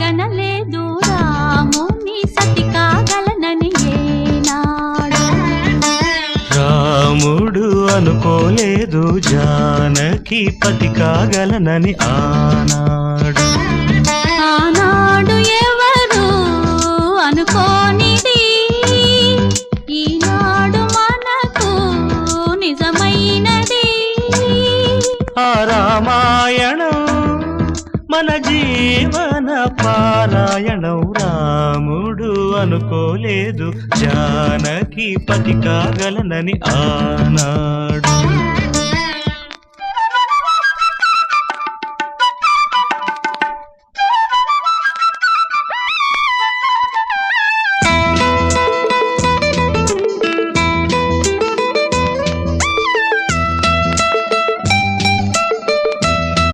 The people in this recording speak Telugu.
గనలేదు రాముని సతి కాగలనని ఏనాడు. రాముడు అనుకోలేదు జానకి పతి కాగలనని ఆనాడు. ఆనాడు ఎవరు అనుకోనిది ఈనాడు మనకు నిజమైనది. ఆ రామాయణం మన జీవన పారాయణం. రాముడు అనుకోలేదు జానకి పతి కాగలనని ఆనాడు.